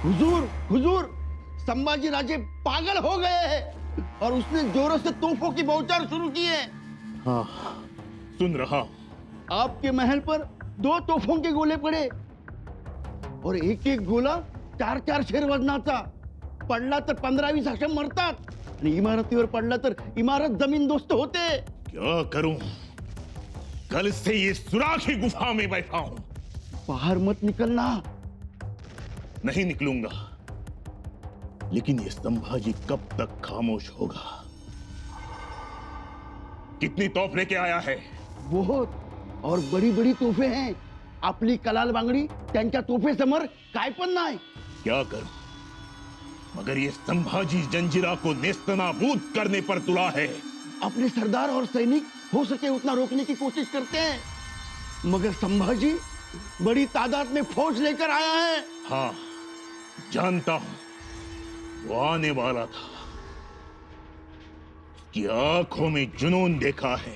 हुजूर, हुजूर, संभाजी राजे पागल हो गए हैं और उसने जोरों से तोपों की बौछार शुरू की है। हाँ, सुन रहा। आपके महल पर 2 तोपों के गोले पड़े और एक एक गोला 4-4 शेर वजनाचा. पडला तर 15-20 अशा मरतात आणि इमारतीवर पडला तर इमारत जमीनदोस्त होते. क्या करूं? कल से ये सुराखी गुफा में बैठा हूं। बाहर मत निकलना। नहीं निकलूंगा, लेकिन ये संभाजी कब तक खामोश होगा? कितनी तोप लेके आया है? बहुत, और बड़ी बड़ी तोफे हैं. आपली कलाल बांगडी त्यांच्या तोफेसमोर काय पण नाही. क्या करूं? मगर ये संभाजी जंजीरा को नेस्तनाबूद करने पर तुला है। अपने सरदार और सैनिक हो सके उतना रोकने की कोशिश करते हैं, मगर संभाजी बड़ी तादाद में फौज लेकर आया है। हाँ, जानता हूं, वो आने वाला था। उसकी आंखों में जुनून देखा है,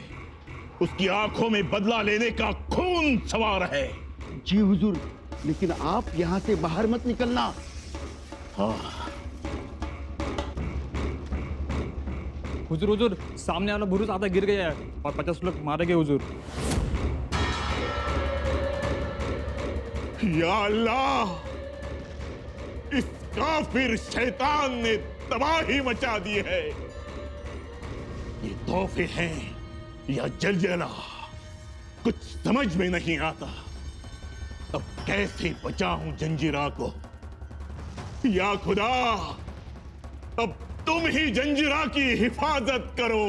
उसकी आंखों में बदला लेने का खून सवार है। जी हुजूर, लेकिन आप यहां से बाहर मत निकलना। हाँ। हुजूर, हुजूर, सामने वाला बुरुज आधा गिर गया है और 50 लोग मारे गए हुजूर। या अल्लाह, इस काफिर शैतान ने तबाही मचा दी है। ये तोहफे हैं या जलजला, कुछ समझ में नहीं आता। अब कैसे बचाऊं जंजीरा को? या खुदा, अब तुम ही जंजीरा की हिफाजत करो।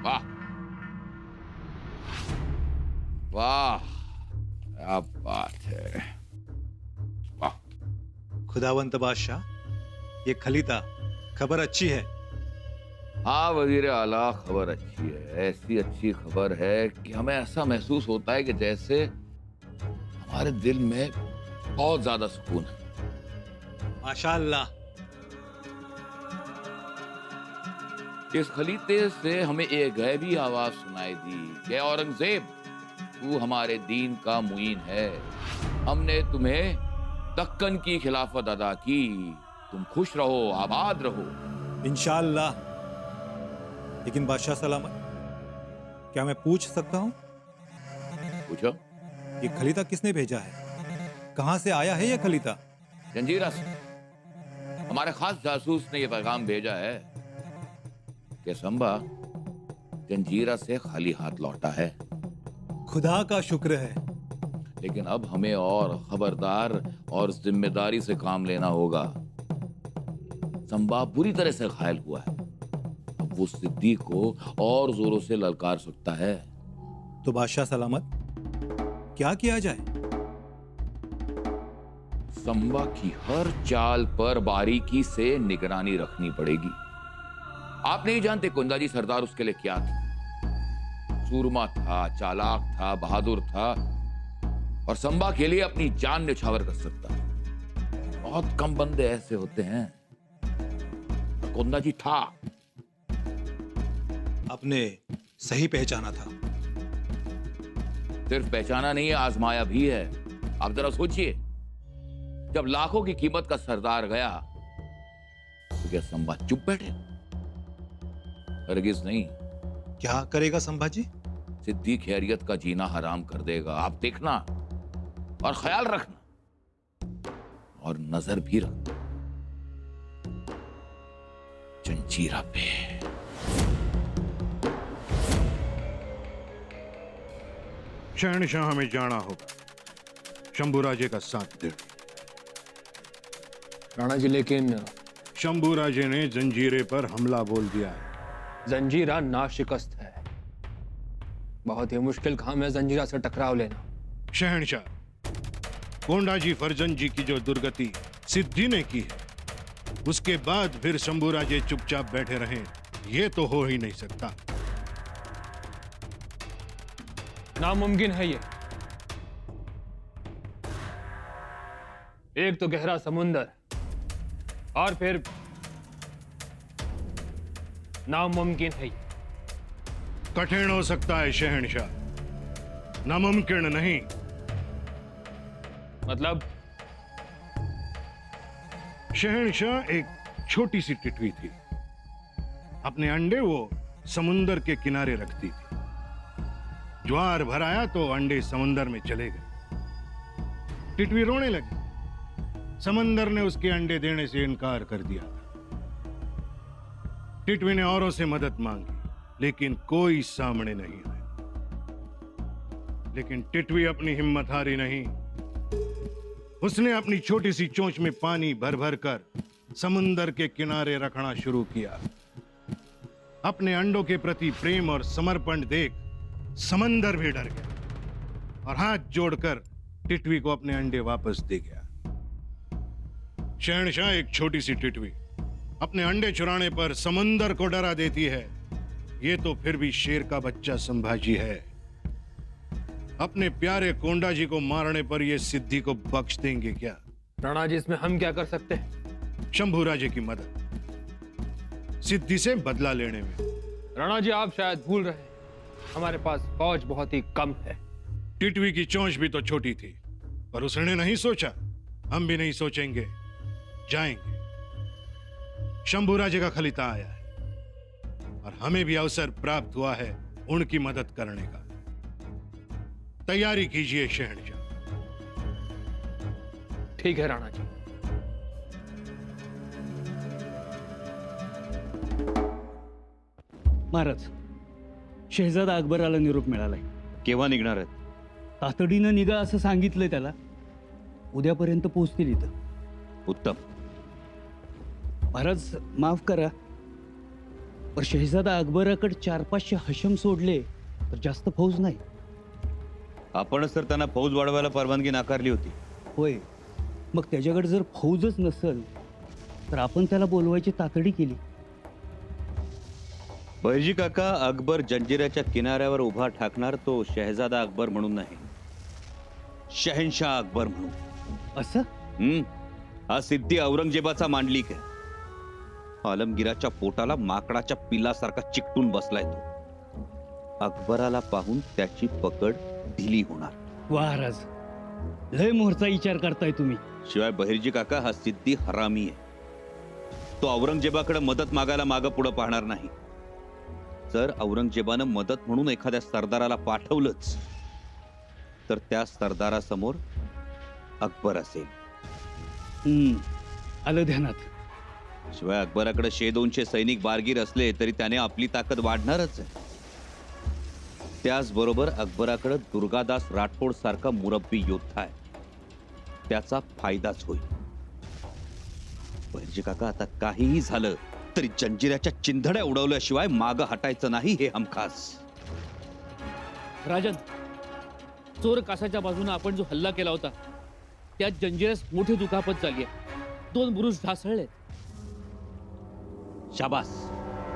वाह वाह, क्या बात है। वाह। खुदावंत बादशाह, ये खलीता, खबर अच्छी है। हाँ वजीर आला, खबर अच्छी है। ऐसी अच्छी खबर है कि हमें ऐसा महसूस होता है कि जैसे हमारे दिल में बहुत ज्यादा सुकून है। माशाअल्लाह। इस खलीते से हमें एक गैबी आवाज सुनाई दी कि औरंगजेब, तू हमारे दीन का मुईन है। हमने तुम्हें दक्कन की खिलाफत अदा की। तुम खुश रहो, आबाद रहो। इंशाअल्लाह। लेकिन बादशाह सलामत, क्या मैं पूछ सकता हूँ, पूछो। ये खलीता किसने भेजा है? कहां से आया है ये खलीता? जंजीरा से। हमारे खास जासूस ने यह पैगाम भेजा है कि संबा जंजीरा से खाली हाथ लौटा है। खुदा का शुक्र है। लेकिन अब हमें और खबरदार और जिम्मेदारी से काम लेना होगा। संबा बुरी तरह से घायल हुआ है। अब वो सिद्दीक को और जोरों से ललकार सकता है। तो बादशाह सलामत, क्या किया जाए? संबा की हर चाल पर बारीकी से निगरानी रखनी पड़ेगी। आप नहीं जानते कुंदाजी सरदार उसके लिए क्या था। सूरमा था, चालाक था, बहादुर था और संबा के लिए अपनी जान न्यौछावर कर सकता था। बहुत कम बंदे ऐसे होते हैं। कुंदाजी था। आपने सही पहचाना था। सिर्फ पहचाना नहीं है, आजमाया भी है। आप जरा सोचिए, जब लाखों की कीमत का सरदार गया तो क्या संबा चुप बैठे? हरगिज नहीं। क्या करेगा संभाजी? सिद्दीक खैरियत का जीना हराम कर देगा। आप देखना और ख्याल रखना और नजर भी रखना जंजीरा पे। शहनशाह हमें जाना होगा, शंभूराजे का साथ दे। राणा जी, लेकिन शंभूराजे ने जंजीरे पर हमला बोल दिया है। जंजीरा नाशिकस्त है। बहुत ही मुश्किल काम है जंजीरा से टकराव लेना। शहनशाह, कोंडाजी फर्जन जी की जो दुर्गति सिद्धि ने की है, उसके बाद फिर शंभूराजे चुपचाप बैठे रहें, यह तो हो ही नहीं सकता। नामुमकिन है ये। एक तो गहरा समुंदर और फिर नामुमकिन है ये। कठिन हो सकता है शहनशाह, नामुमकिन नहीं। मतलब शहंशाह एक छोटी सी टिटवी थी। अपने अंडे वो समुंदर के किनारे रखती थी। ज्वार भर आया तो अंडे समुंदर में चले गए। टिटवी रोने लगी। समंदर ने उसके अंडे देने से इनकार कर दिया। टिटवी ने औरों से मदद मांगी, लेकिन कोई सामने नहीं आया। लेकिन टिटवी अपनी हिम्मत हारी नहीं। उसने अपनी छोटी सी चोंच में पानी भर भर कर समुंदर के किनारे रखना शुरू किया। अपने अंडों के प्रति प्रेम और समर्पण देख समंदर भी डर गया और हाथ जोड़कर टिटवी को अपने अंडे वापस दे गया। शहंशाह एक छोटी सी टिटवी अपने अंडे चुराने पर समंदर को डरा देती है। ये तो फिर भी शेर का बच्चा संभाजी है। अपने प्यारे कोंडा जी को मारने पर ये सिद्धि को बख्श देंगे क्या? राणा जी, इसमें हम क्या कर सकते हैं? शंभू राजे की मदद सिद्धि से बदला लेने में। राणा जी, आप शायद भूल रहे हैं, हमारे पास फौज बहुत ही कम है। टिटवी की चोंच भी तो छोटी थी, पर उसने नहीं सोचा। हम भी नहीं सोचेंगे, जाएंगे। शंभू राजे का खलीता आया है और हमें भी अवसर प्राप्त हुआ है उनकी मदद करने का। तैयारी कीजिए शहंशाह। ठीक है राणा जी। महाराज, शहजादा अकबराला निरोप मिळालाय. केव्हा निघणार आहेत? तातडीनं निघा असं सांगितलंय त्याला. उद्यापर्यंत पोहोचतील इथं. उत्तम. महाराज माफ करा, पर शहजादा अकबराकडे 400-500 हशम सोडले तर जास्त फौज नाही. आपणच तर त्यांना फौज वाढवायला परवानगी नाकारली होती. होय, मग त्याच्याकडे जर फौजच नसेल तर आपण त्याला बोलवायची तातडी केली. बहिर्जी काका, अकबर जंजिऱ्याच्या किनाऱ्यावर उभा ठाकणार तो शहजादा अकबर म्हणून नाही, शहनशाह अकबर म्हणून. असं? हा सिद्धी औरंगजेबाचा मांडलिक आहे. आलमगीराच्या पोटाला माकडाच्या पिलासारखा चिकटून बसलाय तो. अकबराला पाहून त्याची पकड ढिली होणार. महाराज, लय मोहरचा विचार करताय तुम्ही. शिवाय बहिर्जी काका, हा सिद्धी हरामी आहे. तो औरंगजेबाकडे मदत मागायला मागं पुढं पाहणार नाही. जर औरंगजेबानं मदत म्हणून एखाद्या सरदाराला पाठवलंच तर त्या सरदारासमोर अकबर असेल. आलं ध्यानात. शिवाय अकबराकडे 100-200 सैनिक बारगीर असले तरी त्याने आपली ताकद वाढणारच आहे. त्याचबरोबर अकबराकडे दुर्गादास राठोड सारखा मुरब्बी योद्धा आहे. त्याचा फायदाच होईल. बहिर्जी काका, आता काहीही झालं तरी जंजिऱ्याच्या चिंधड्या उडवल्याशिवाय मागं हटायचं नाही, हे हमखास. राजन, चोर कासाच्या बाजूने आपण जो हल्ला केला होता त्यात जंजिऱ्यास मोठी दुखापत झाली आहे. 2 बुरुज ढासळले. शाबास.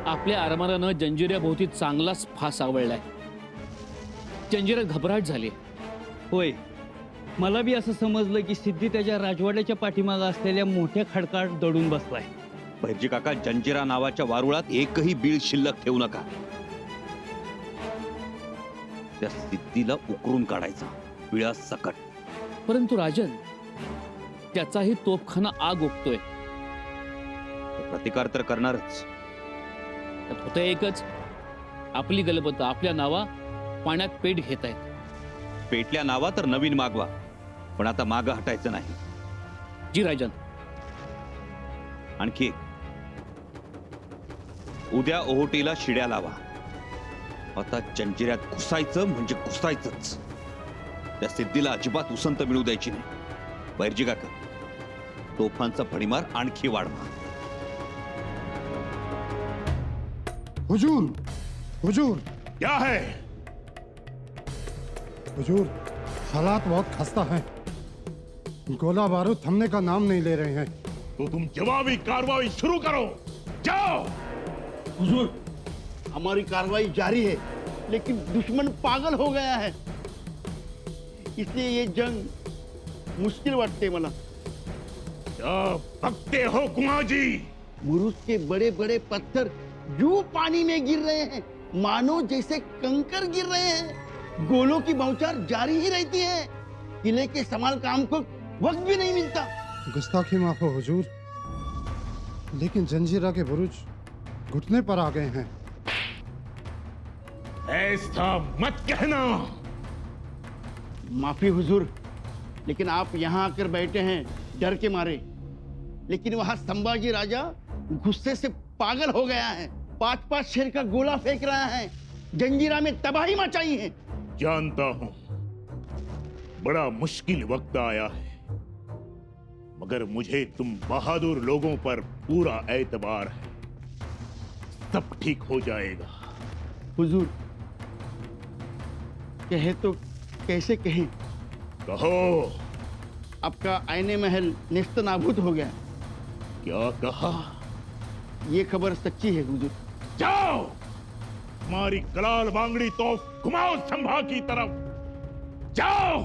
आपल्या आरमारानं जंजिऱ्याभोवती चांगलाच फास आवळलाय. जंजिऱ्यात घबराट झाली. होय, मला बी असं समजलं की सिद्धी त्याच्या राजवाड्याच्या पाठीमागं असलेल्या मोठ्या खडकात दडून बसलाय. बहिर्जी काका, जंजिरा नावाच्या वारुळात एकही बीळ शिल्लक ठेवू नका. त्या सिद्धीला उकरून काढायचा, बिळा सकट. परंतु राजन, त्याचाही तोफखाना आग ओकतोय. प्रतिकार तर करणारच. त्यात होतं एकच, आपली गलबत आपल्या नावा पाण्यात पेट घेत आहेत. पेटल्या नावा तर नवीन मागवा, पण आता मागं हटायचं नाही. जी राजन. आणखी एक, उद्या ओहोटीला शिड्या लावा. आता जंजिऱ्यात घुसायचं म्हणजे घुसायचंच. त्या सिद्धीला अजिबात उसंत मिळू द्यायची नाही. बहिर्जी काका, तोफांचा भडीमार आणखी वाढवा. हुजूर, हुजूर. क्या है? हुजूर, हालात बहुत खस्ता हैं. गोला बारूद थमने का नाम नहीं ले रहे हैं. तो तुम जवाबी कार्रवाई शुरू करो. जाओ. हुजूर, हमारी कार्रवाई जारी है, लेकिन दुश्मन पागल हो गया है. इसलिए ये जंग मुश्किल वाटते मला. क्या बकते हो कुआं जी? बुरुज के बड़े बड़े पत्थर यूं पानी में गिर रहे हैं मानो जैसे कंकर गिर रहे हैं. गोलों की बौछार जारी ही रहती है. किले के संभाल काम को वक्त भी नहीं मिलता. गुस्ताखी माफ हो हुजूर. लेकिन जंजीरा के बुरुज घुटने पर आ गए हैं। ऐसा मत कहना। माफी हुजूर, लेकिन आप यहाँ आकर बैठे हैं डर के मारे, लेकिन वहां संभाजी राजा गुस्से से पागल हो गया है। 5-5 शेर का गोला फेंक रहा है, जंजीरा में तबाही मचाई है। जानता हूं बड़ा मुश्किल वक्त आया है, मगर मुझे तुम बहादुर लोगों पर पूरा एतबार है। सब ठीक हो जाएगा। हुजूर, कहे तो कैसे कहें? कहो। आपका आईने महल नेस्त नाबूद हो गया। क्या कहा? ये खबर सच्ची है हुजूर। जाओ, हमारी कलाल बांगड़ी तो घुमाओ संभा की तरफ। जाओ,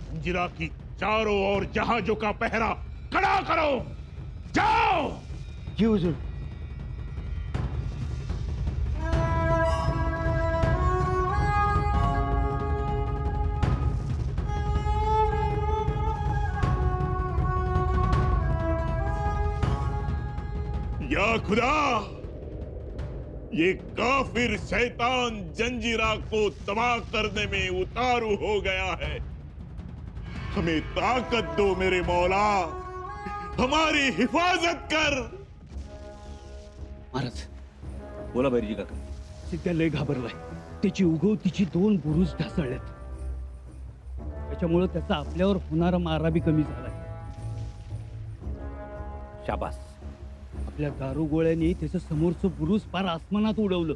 जंजीरा की चारों ओर जहाजों का पहरा खड़ा करो। जाओ। जी हुजूर। या खुदा, ये काफिर शैतान जंजीरा को तबाह करने में उतारू हो गया है। हमें ताकत दो मेरे मौला, हमारी हिफाजत कर। महाराज, बोला बैरजी काका. सिद्ध्या लय घाबरलाय. त्याची उगवतीची 2 बुरुज ढासळलेत. त्याच्यामुळे त्याचा आपल्यावर होणारा मारा बी कमी झालाय. शाबास. आपल्या दारुगोळ्यांनी त्याचं समोरचं बुरुज पार आसमानात उडवलं.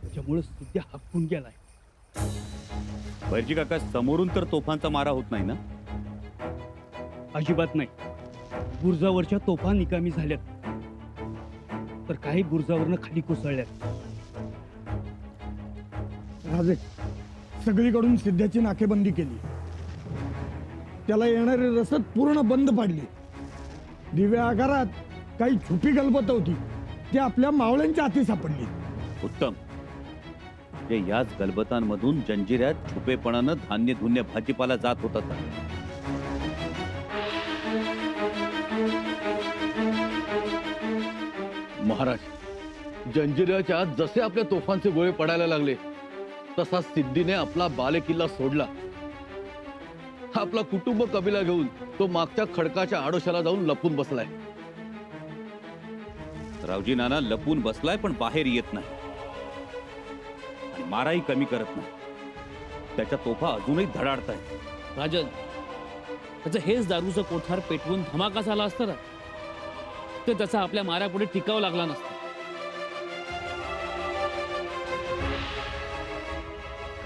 त्याच्यामुळे सिद्ध्या हक्कून गेलाय. बैरजी काका, समोरून तर तोफांचा मारा होत नाही ना? अजिबात नाही. बुर्जावरच्या तोफा निकामी झाल्यात, तर काही बुर्जावरनं खाली कोसळल्यात. राजे, सगळीकडून सिद्ध्याची नाकेबंदी केली. त्याला येणारी रसद पूर्ण बंद पाडली. दिव्या आगारात काही छुपी गलबत होती, ती आपल्या मावळ्यांच्या हाती सापडली. उत्तम. जे याच गलबतांमधून जंजिऱ्यात छुपेपणानं धान्य धुन्य भाजीपाला जात होता. महाराज, जंजिऱ्याच्या आत जसे आपल्या तोफांचे गोळे पडायला लागले, तसा सिद्धीने आपला बालेकिल्ला सोडला. आपला कुटुंब कबिला घेऊन तो मागच्या खडकाच्या आडोशाला जाऊन लपून बसलाय. रावजी नाना लपून बसलाय, पण बाहेर येत नाही आणि माराही कमी करत नाही. त्याच्या तोफा अजूनही धडाडतायत. राजन, त्याचं हेच दारूचं कोठार पेटवून धमाका झाला असता ना, तर त्याचा आपल्या माऱ्यापुढे टिकावं लागला नसता.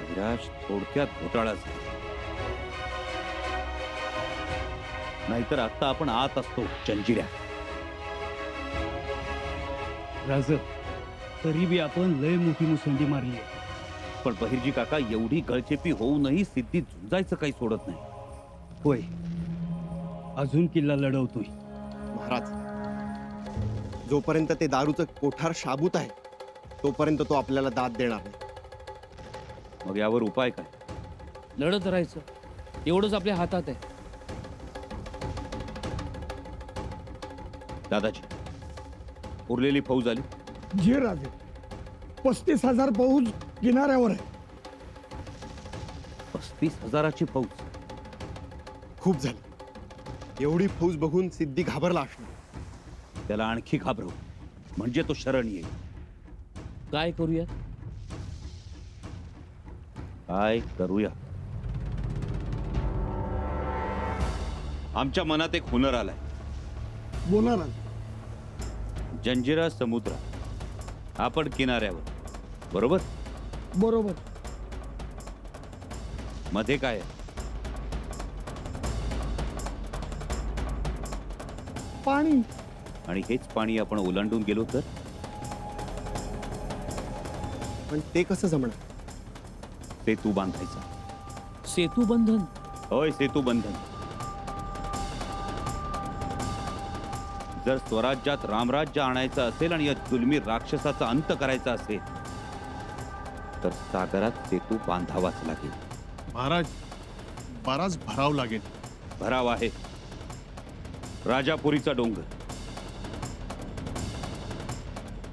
विराज थोडक्यात घोटाळा झाला. नाहीतर आता आपण आत असतो जंजिऱ्या. राज, तरी बी आपण लय मोठी मुसंडी मारली. पण बहिर्जी काका, एवढी गळचेपी होऊनही सिद्धी झुंजायचं काही सोडत नाही. होय, अजून किल्ला लढवतोय. महाराज, जोपर्यंत ते दारूचं कोठार शाबूत आहे, तोपर्यंत तो आपल्याला दाद देणार नाही. मग यावर उपाय काय? लढत राहायचं, एवढंच आपल्या हातात आहे. दादाजी, उरलेली फौज आली? जी राजे, 35,000 फौज किनाऱ्यावर आहे. 35,000ची फौज? खूप झाली. एवढी फौज बघून सिद्धी घाबरला असणार. त्याला आणखी घाबरव, म्हणजे तो शरण येईल. काय करूया? काय करूया? आमच्या मनात एक हुनर आलाय. बोला राजे. जंजिरा समुद्र, आपण किनाऱ्यावर, बरोबर? बरोबर. मध्ये काय आहे? पाणी. आणि हेच पाणी आपण ओलांडून गेलो तर? पण ते कसं जमणार? सेतू बांधायचा. सेतू बंधन? होय, सेतू बंधन. जर स्वराज्यात रामराज्य आणायचं असेल आणि या जुलमी राक्षसाचा अंत करायचा असेल, तर सागरात सेतू बांधावाच लागेल. महाराज, बराच भराव लागेल. भराव आहे. राजापुरीचा डोंगर,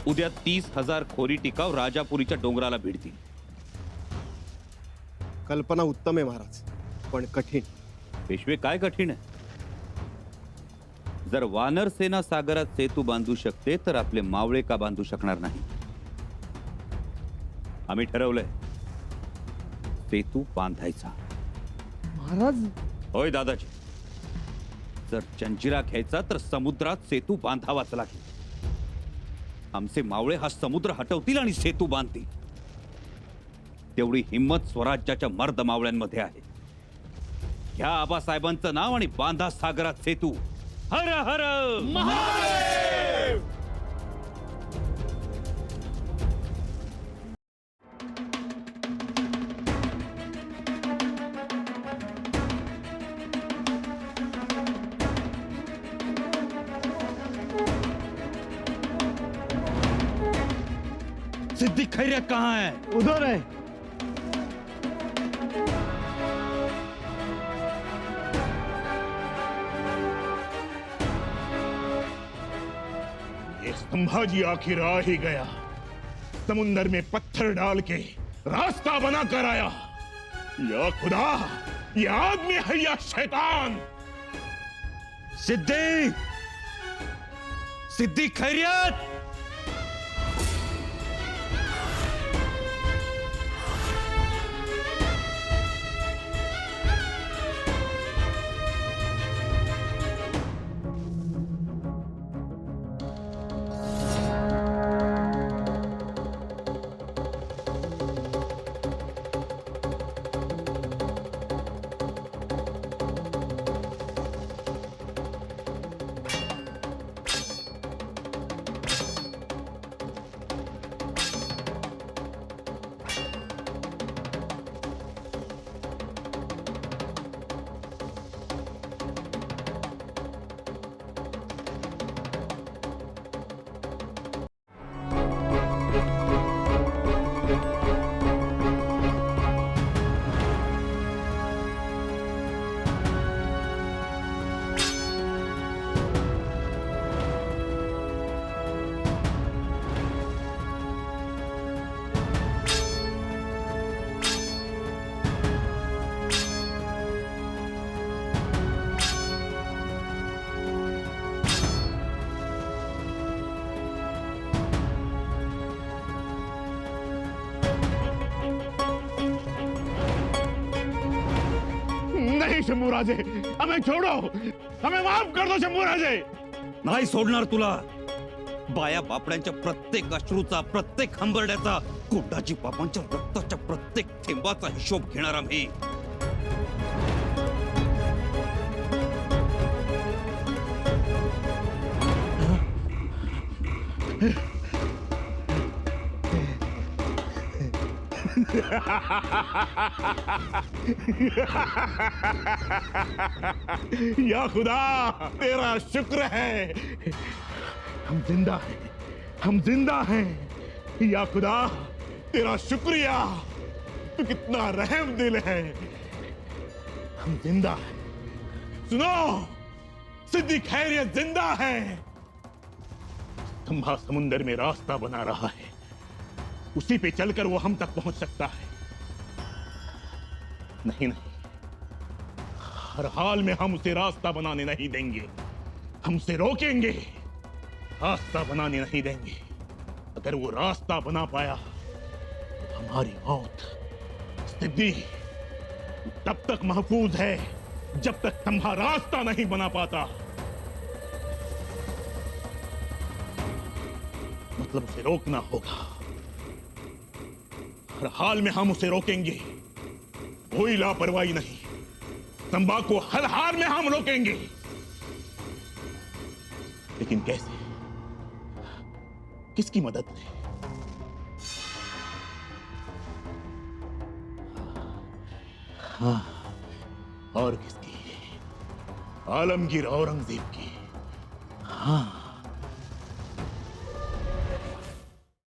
उद्या 30,000 खोरी टिकाव राजापुरीच्या डोंगराला भिडतील. कल्पना उत्तम आहे महाराज, पण कठीण. पेशवे काय कठीण आहे? जर वानर सेना सागरात सेतू बांधू शकते तर आपले मावळे का बांधू शकणार नाही? आम्ही ठरवलंय सेतू बांधायचा. महाराज. होय दादाजी, जर जंजिरा घ्यायचा तर समुद्रात सेतू बांधावाच लागेल. आमचे मावळे हा समुद्र हटवतील आणि सेतू बांधतील. तेवढी हिम्मत स्वराज्याच्या मर्द मावळ्यांमध्ये आहे. घ्या आबासाहेबांचं नाव आणि बांधा सागरात सेतू. हर हर महादेव. सिद्दीक खैरियत कहाँ है? उधर है. ये संभाजी आखिर आ ही गया. समुंदर में पत्थर डाल के रास्ता बना कर आया. या खुदा, ये आदमी है या शैतान? सिद्दीक, सिद्दीक खैरियत. नहीं शंभूराजे, हमें छोड़ो. हमें माफ कर दो शंभूराजे. नाही सोडणार तुला. बाया बापड्यांच्या प्रत्येक अश्रूचा, प्रत्येक हंबरड्याचा, कोंडाजी बाबांच्या रक्ताच्या प्रत्येक थेंबाचा हिशोब घेणार आम्ही. या खुदा, तेरा शुक्र है हम जिंदा हैं. हम जिंदा हैं. या खुदा, तेरा शुक्रिया. तू कितना रहम दिल है. हम जिंदा हैं. सुनो, सिद्दीक खैरियत जिंदा है. खंभा समुंदर में रास्ता बना रहा है. उसी पे चलकर वो हम तक पहुंच सकता है. नहीं नहीं, हर हाल में हम उसे रास्ता बनाने नहीं देंगे. हमसे रोकेंगे, रास्ता बनाने नहीं देंगे. अगर वो रास्ता बना पाया तो हमारी मौत. सिद्दी, तब तक महफूज है जब तक खंभा रास्ता नहीं बना पाता. मतलब उसे रोकना होगा. हर हाल में हम उसे रोकेंगे. कोई लापरवाही नहीं. तंबाकू को हर हाल में हम रोकेंगे. लेकिन कैसे? किसकी मदद से? हाँ, और किसकी? आलमगीर औरंगजेब की. हाँ,